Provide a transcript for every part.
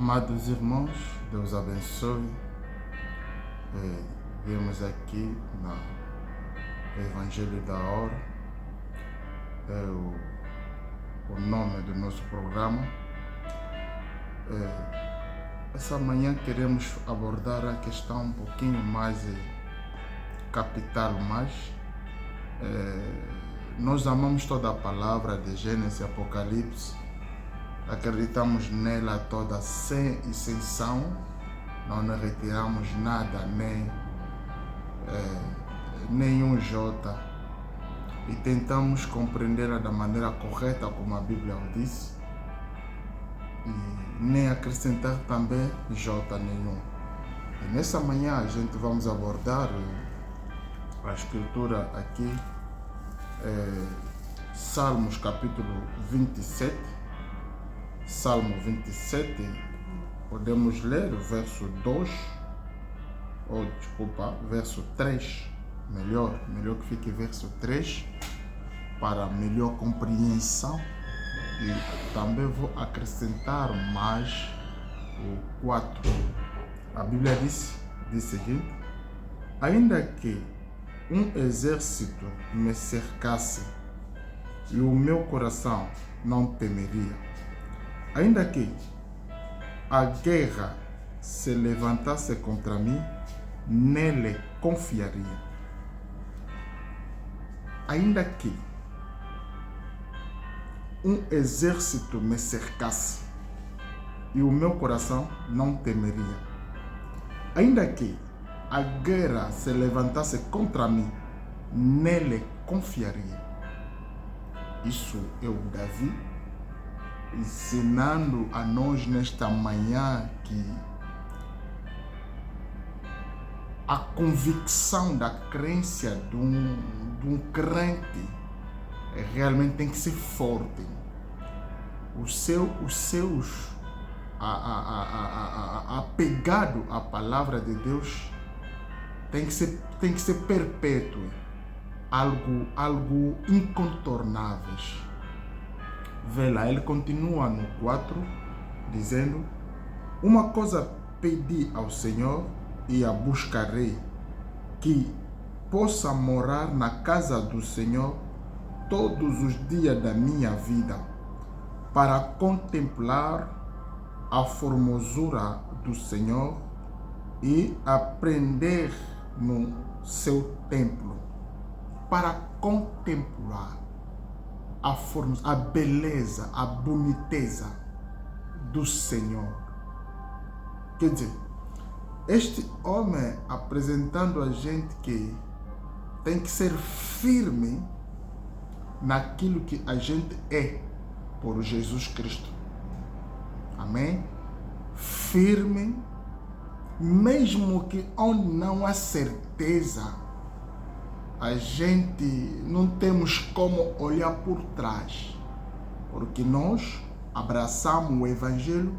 Amados irmãos, Deus abençoe. Vemos aqui no Evangelho da Hora, o nome do nosso programa. Essa manhã queremos abordar a questão um pouquinho mais capital, nós amamos toda a palavra de Gênesis e Apocalipse, acreditamos nela toda sem exceção, não retiramos nada, nenhum jota, e tentamos compreendê-la da maneira correta, como a Bíblia o diz, e nem acrescentar também jota nenhum. E nessa manhã a gente vamos abordar a escritura aqui, Salmos capítulo 27, Salmo 27, podemos ler o verso 2, verso 3, melhor que fique verso 3, para melhor compreensão, e também vou acrescentar mais o 4. A Bíblia diz o seguinte: ainda que um exército me cercasse e o meu coração não temeria, ainda que a guerra se levantasse contra mim, nele confiaria. Ainda que um exército me cercasse e o meu coração não temeria, ainda que a guerra se levantasse contra mim, nele confiaria. Isso é o Davi ensinando a nós nesta manhã que a convicção da crença de um crente realmente tem que ser forte. Apegado à palavra de Deus tem que ser perpétuo, algo incontornável. Vê lá, ele continua no 4, dizendo: uma coisa pedi ao Senhor e a buscarei, que possa morar na casa do Senhor todos os dias da minha vida, para contemplar a formosura do Senhor e aprender no seu templo, para contemplar a beleza, a boniteza do Senhor. Quer dizer, este homem apresentando a gente que tem que ser firme naquilo que a gente é por Jesus Cristo. Amém? Firme, mesmo que onde não há certeza, a gente não temos como olhar por trás, porque nós abraçamos o Evangelho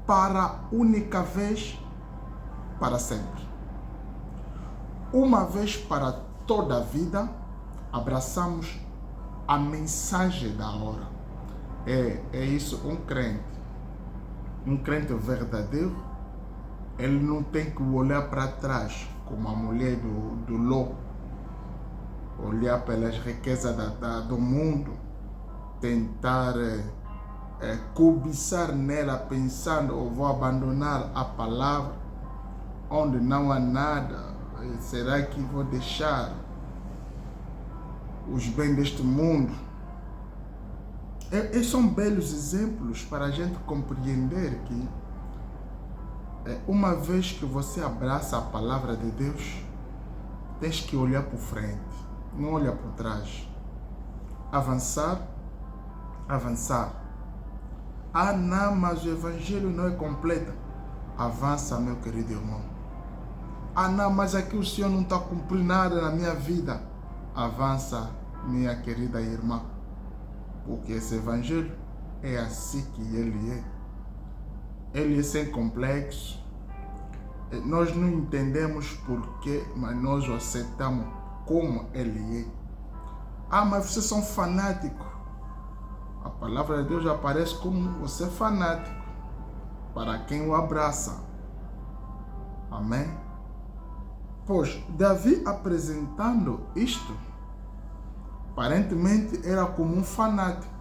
para a única vez, para sempre. Uma vez para toda a vida, abraçamos a mensagem da hora. É isso, um crente verdadeiro, ele não tem que olhar para trás, como a mulher do Ló, olhar pelas riquezas do mundo, tentar cobiçar nela, pensando: eu vou abandonar a palavra, onde não há nada, será que vou deixar os bens deste mundo? Esses são belos exemplos para a gente compreender que uma vez que você abraça a palavra de Deus, tens que olhar por frente, não olhar por trás. Avançar. Ah, não, mas o Evangelho não é completo. Avança, meu querido irmão. Ah, não, mas aqui o Senhor não está cumprindo nada na minha vida. Avança, minha querida irmã. Porque esse Evangelho é assim que ele é. Ele é sem complexo. Nós não entendemos porquê, mas nós o aceitamos como ele é. Ah, mas vocês são fanáticos. A palavra de Deus aparece como você é fanático. para quem o abraça. Amém? Pois Davi, apresentando isto, aparentemente era como um fanático,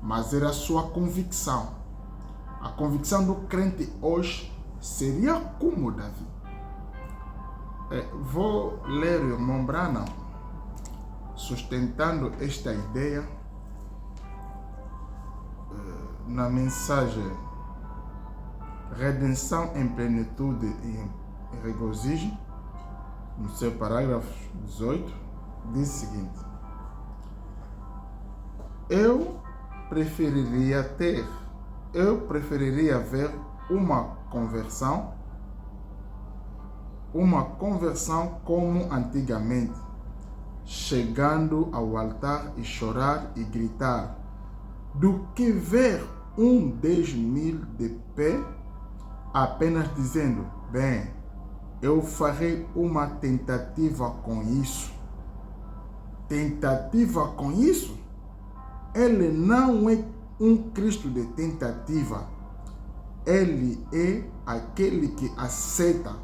mas era a sua convicção. A convicção do crente hoje seria como Davi. Vou ler o irmão Branham sustentando esta ideia na mensagem Redenção em Plenitude e Regozijo, no seu parágrafo 18, diz o seguinte: eu preferiria ver uma conversão como antigamente, chegando ao altar e chorar e gritar, do que ver 10.000 de pé apenas dizendo, bem, eu farei uma tentativa com isso. Tentativa com isso? Ele não é um Cristo de tentativa. Ele é aquele que aceita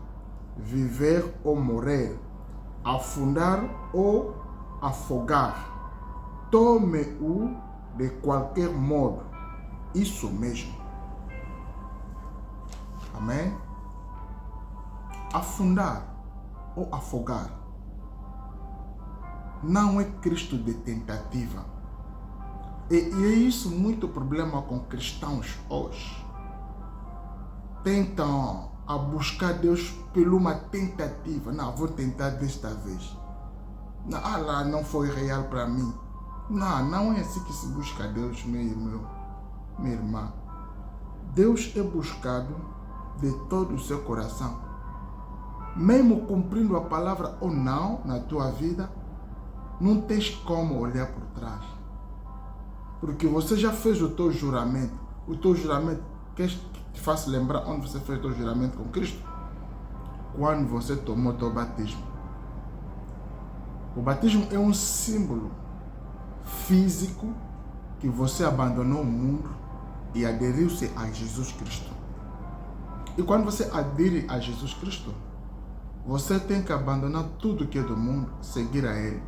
viver ou morrer, afundar ou afogar. Tome-o de qualquer modo. Isso mesmo. Amém? Afundar ou afogar não é Cristo de tentativa. E é isso muito problema com cristãos hoje. Tentam a buscar Deus por uma tentativa. Não, vou tentar desta vez. Não, lá não foi real para mim. Não é assim que se busca Deus, minha irmã. Deus é buscado de todo o seu coração. Mesmo cumprindo a palavra ou não na tua vida, não tens como olhar por trás. Porque você já fez o teu juramento. O teu juramento, queres que te faça lembrar onde você fez o teu juramento com Cristo? Quando você tomou o teu batismo. O batismo é um símbolo físico que você abandonou o mundo e aderiu-se a Jesus Cristo. E quando você adere a Jesus Cristo, você tem que abandonar tudo que é do mundo, seguir a Ele.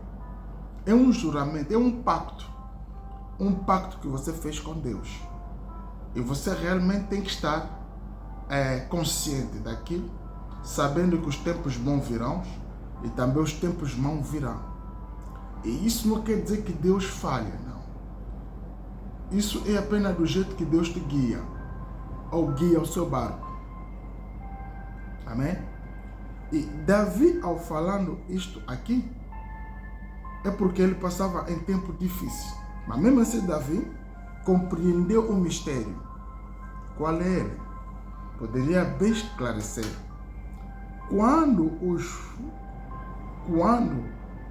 É um juramento, é um pacto que você fez com Deus. E você realmente tem que estar consciente daquilo, sabendo que os tempos bons virão e também os tempos maus virão. E isso não quer dizer que Deus falha, não. Isso é apenas do jeito que Deus te guia, ou guia o seu barco. Amém? E Davi, ao falando isto aqui, é porque ele passava em tempo difícil. Mas mesmo assim, Davi compreendeu o mistério. Qual é ele? Poderia bem esclarecer. Quando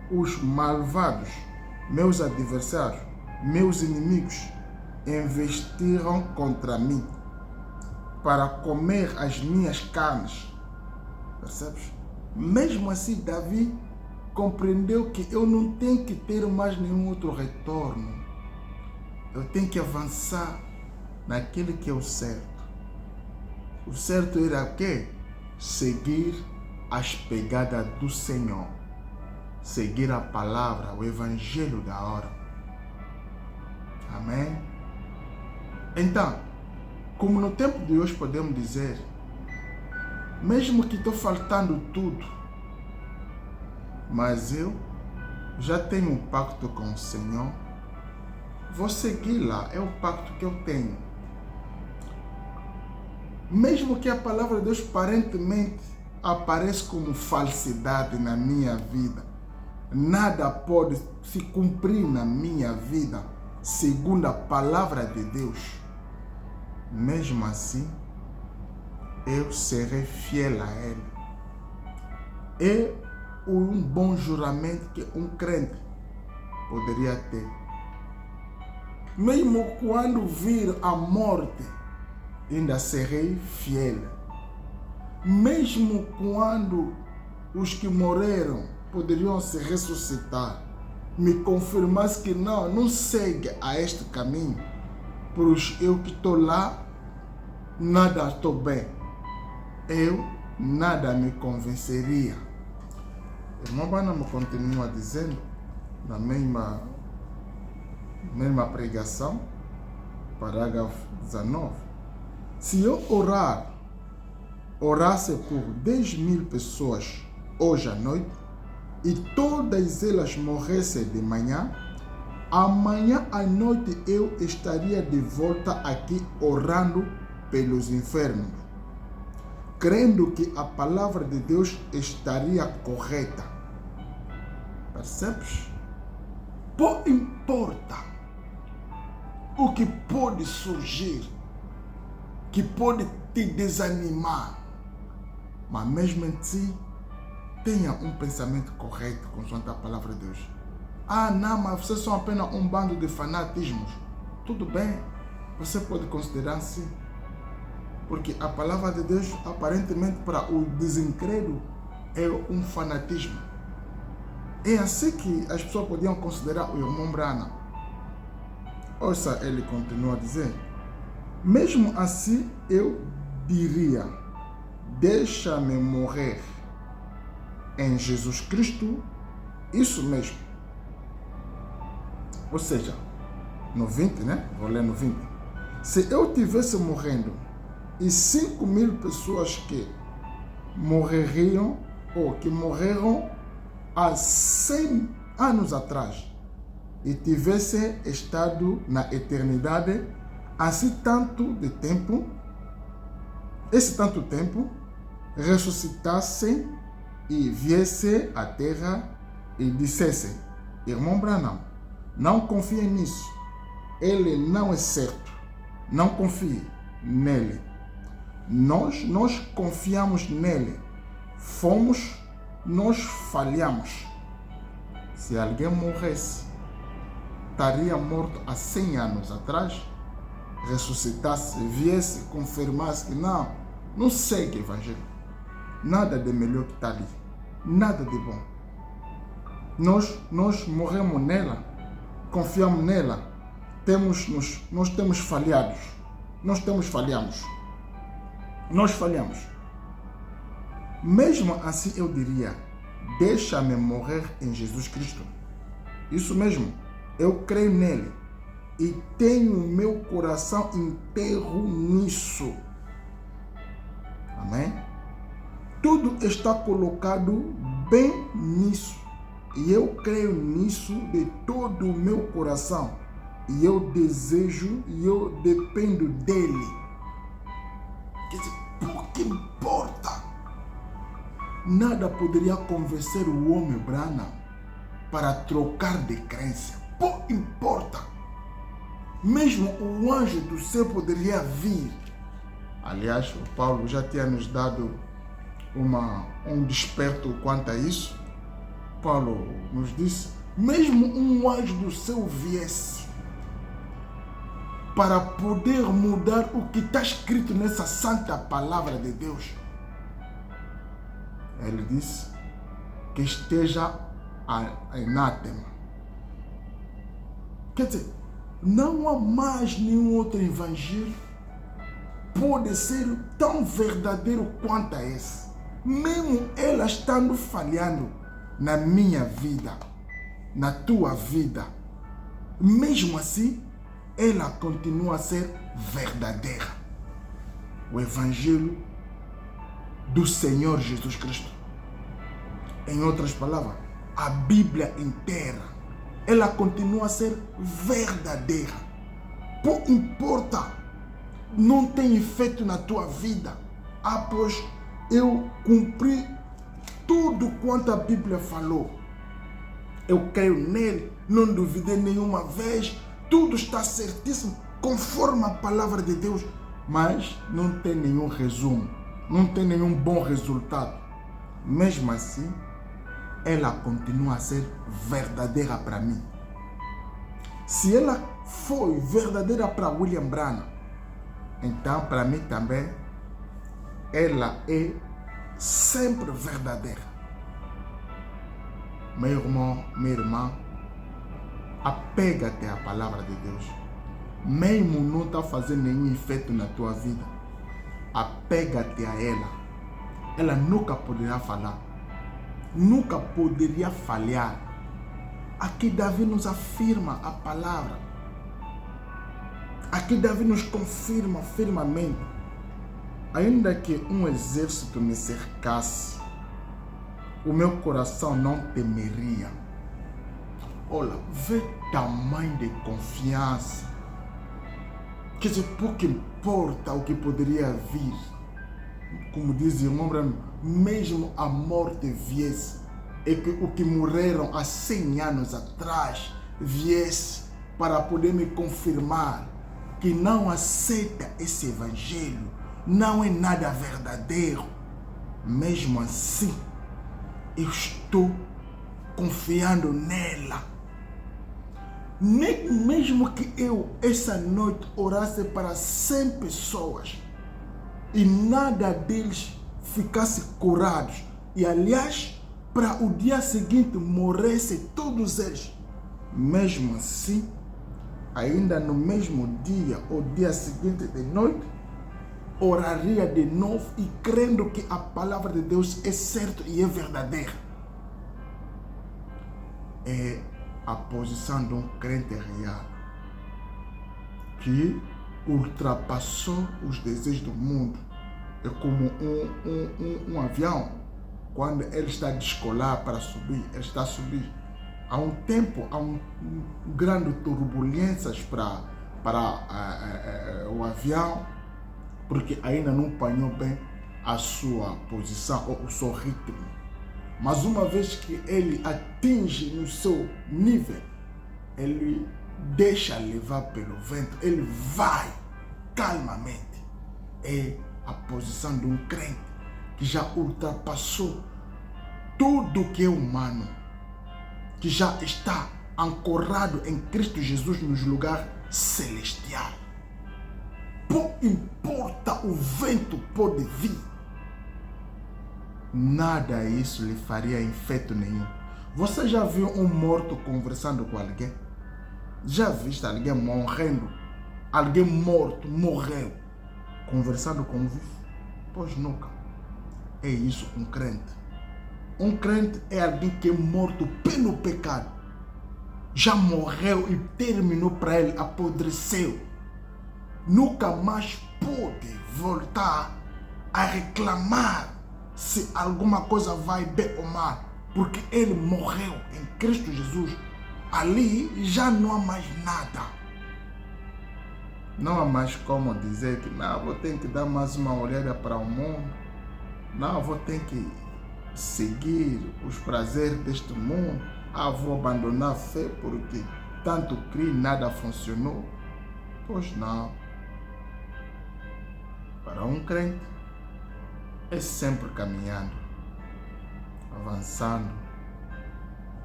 os malvados, meus adversários, meus inimigos, investiram contra mim para comer as minhas carnes. Percebes? Mesmo assim, Davi compreendeu que eu não tenho que ter mais nenhum outro retorno. Eu tenho que avançar naquilo que é o certo. O certo era o quê? Seguir as pegadas do Senhor. Seguir a palavra, o evangelho da hora. Amém? Então, como no tempo de hoje podemos dizer, mesmo que estou faltando tudo, mas eu já tenho um pacto com o Senhor, vou seguir lá, é o pacto que eu tenho. Mesmo que a palavra de Deus aparentemente apareça como falsidade na minha vida, nada pode se cumprir na minha vida segundo a palavra de Deus. Mesmo assim, eu serei fiel a Ele. É um bom juramento que um crente poderia ter. Mesmo quando vir a morte, ainda serei fiel. Mesmo quando os que morreram poderiam se ressuscitar, me confirmasse que não segue a este caminho, pois eu que estou lá, nada estou bem. Nada me convenceria. Irmão Branham continua dizendo, na mesma pregação, parágrafo 19, se eu orasse por 10.000 pessoas hoje à noite, e todas elas morressem de manhã, amanhã à noite eu estaria de volta aqui orando pelos enfermos, crendo que a palavra de Deus estaria correta. Percebes? Não importa o que pode surgir, que pode te desanimar, mas mesmo em ti, tenha um pensamento correto consoante a palavra de Deus. Não, mas vocês são apenas um bando de fanatismos. Tudo bem, você pode considerar assim. Porque a palavra de Deus, aparentemente, para o desincrédulo, é um fanatismo. É assim que as pessoas podiam considerar o irmão Branham. Ouça, ele continua a dizer, mesmo assim eu diria, deixa-me morrer em Jesus Cristo, isso mesmo. Ou seja, no 20, né? Vou ler no 20. Se eu tivesse morrendo e 5.000 pessoas que morreriam ou que morreram há 100 anos atrás e tivesse estado na eternidade assim tanto de tempo, esse tanto tempo, ressuscitassem e viesse à terra e dissesse, irmão Branham, não confie nisso, ele não é certo, não confie nele. Nós confiamos nele, nós falhamos. Se alguém morresse, estaria morto há 100 anos atrás, ressuscitasse, viesse, confirmasse que não segue o evangelho. Nada de melhor que está ali, nada de bom. Nós morremos nela, confiamos nela, nós temos falhado, nós falhamos. Mesmo assim eu diria, deixa-me morrer em Jesus Cristo. Isso mesmo, eu creio nele e tenho meu coração inteiro nisso. Amém? Tudo está colocado bem nisso. E eu creio nisso de todo o meu coração. E eu desejo e eu dependo dele. Quer dizer, pouco importa. Nada poderia convencer o homem Branham para trocar de crença. Pouco importa. Mesmo o anjo do céu poderia vir. Aliás, o Paulo já tinha nos dado um desperto quanto a isso. Paulo nos disse, mesmo um anjo do céu viesse para poder mudar o que está escrito nessa santa palavra de Deus, ele disse que esteja anátema. Quer dizer, não há mais nenhum outro evangelho pode ser tão verdadeiro quanto esse. Mesmo ela estando falhando na minha vida, na tua vida, mesmo assim, ela continua a ser verdadeira. O evangelho do Senhor Jesus Cristo. Em outras palavras, a Bíblia inteira, ela continua a ser verdadeira. Não importa, não tem efeito na tua vida. Pois eu cumpri tudo quanto a Bíblia falou. Eu creio nele, não duvidei nenhuma vez, tudo está certíssimo, conforme a palavra de Deus, mas não tem nenhum resumo, não tem nenhum bom resultado. Mesmo assim, ela continua a ser verdadeira para mim. Se ela foi verdadeira para William Branham, então para mim também, ela é sempre verdadeira. Meu irmão, minha irmã, apega-te à palavra de Deus. Mesmo não está fazendo nenhum efeito na tua vida, apega-te a ela. Ela nunca poderá falar, nunca poderia falhar. Aqui Davi nos afirma a palavra. Aqui Davi nos confirma firmemente. Ainda que um exército me cercasse, o meu coração não temeria. Olha, vê tamanho de confiança. Quer dizer, pouco importa o que poderia vir. Como diz o irmão, mesmo a morte viesse, e que o que morreram há 100 anos atrás viesse para poder me confirmar que não aceita esse evangelho, não é nada verdadeiro. Mesmo assim, eu estou confiando nela. Mesmo que eu essa noite orasse para 100 pessoas e nada deles ficasse curados, e aliás, para o dia seguinte morressem todos eles, mesmo assim, ainda no mesmo dia ou dia seguinte de noite, oraria de novo e crendo que a palavra de Deus é certa e é verdadeira. É a posição de um crente real que ultrapassou os desejos do mundo. É como um avião, quando ele está a descolar para subir, ele está a subir. Há um tempo, há grande turbulências para o avião, porque ainda não apanhou bem a sua posição ou o seu ritmo. Mas uma vez que ele atinge no seu nível, ele deixa levar pelo vento, ele vai calmamente. É a posição de um crente que já ultrapassou tudo que é humano, que já está ancorado em Cristo Jesus nos lugares celestiais. Pouco importa o vento pode vir, nada isso lhe faria efeito nenhum. Você já viu um morto conversando com alguém? Já viste alguém morrendo? Alguém morto, morreu, conversando com o vivo? Pois nunca. É isso um crente. Um crente é alguém que é morto pelo pecado. Já morreu e terminou para ele, apodreceu. Nunca mais pode voltar a reclamar se alguma coisa vai bem ou mal, porque ele morreu em Cristo Jesus. Ali já não há mais nada. Não há mais como dizer que não, vou ter que dar mais uma olhada para o mundo. Não, vou ter que seguir os prazeres deste mundo. Vou abandonar a fé porque tanto criei, nada funcionou. Pois não. Para um crente, é sempre caminhando, avançando,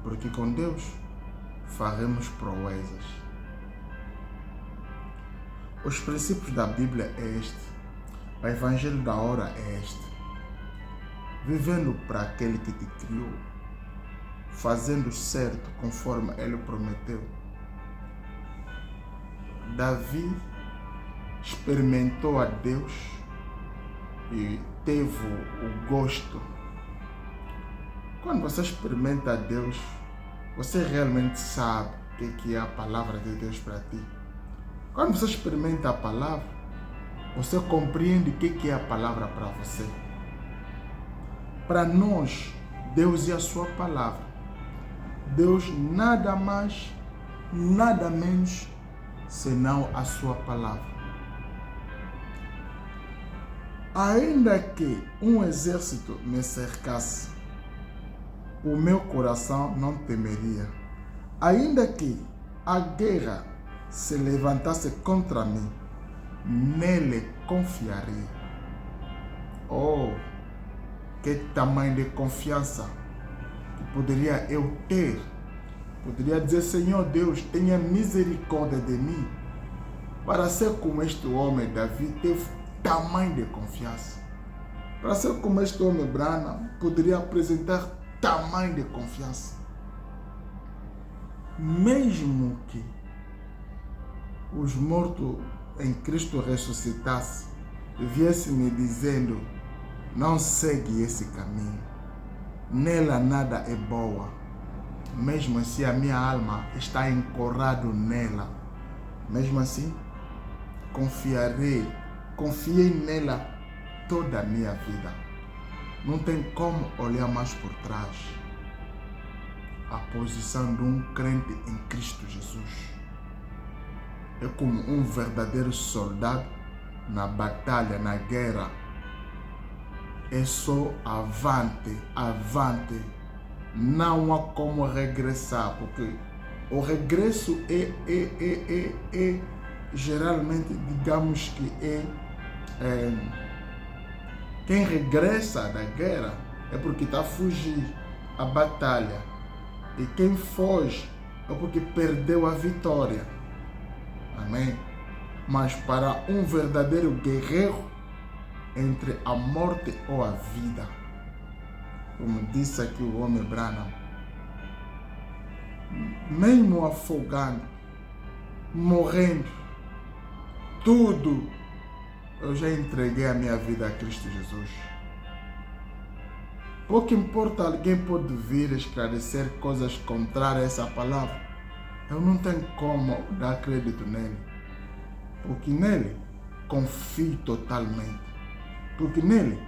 porque com Deus faremos proezas. Os princípios da Bíblia é este, o Evangelho da hora é este: vivendo para aquele que te criou, fazendo certo conforme Ele prometeu. Davi experimentou a Deus e teve o gosto. Quando você experimenta a Deus, você realmente sabe o que é a palavra de Deus para ti. Quando você experimenta a palavra, você compreende o que é a palavra para você. Para nós, Deus é a sua palavra. Deus nada mais, nada menos, senão a sua palavra. Ainda que um exército me cercasse, o meu coração não temeria. Ainda que a guerra se levantasse contra mim, nele confiaria. Oh, que tamanho de confiança que poderia eu ter. Poderia dizer: Senhor Deus, tenha misericórdia de mim. Para ser como este homem, Davi teve tamanho de confiança. Para ser como este homem, Branham, poderia apresentar tamanho de confiança. Mesmo que os mortos em Cristo ressuscitassem, viesse me dizendo, não segue esse caminho, nela nada é boa, mesmo assim a minha alma está encorrado nela, mesmo assim confiei nela toda a minha vida. Não tem como olhar mais por trás. A posição de um crente em Cristo Jesus é como um verdadeiro soldado na batalha, na guerra. É só avante, avante. Não há como regressar, porque o regresso é geralmente, digamos que quem regressa da guerra é porque está a fugir a batalha. E quem foge é porque perdeu a vitória. Amém? Mas para um verdadeiro guerreiro, entre a morte ou a vida, como disse aqui o homem Branham, mesmo afogando, morrendo, tudo, eu já entreguei a minha vida a Cristo Jesus. Pouco importa, alguém pode vir esclarecer coisas contrárias a essa palavra. Eu não tenho como dar crédito nele. Porque nele confio totalmente. Porque nele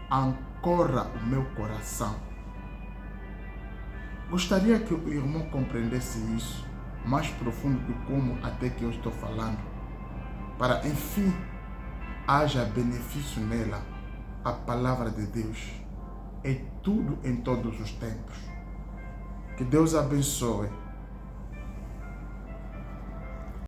ancorra o meu coração. Gostaria que o irmão compreendesse isso mais profundo do que como até que eu estou falando. Para, enfim, haja benefício nela. A palavra de Deus é tudo em todos os tempos. Que Deus abençoe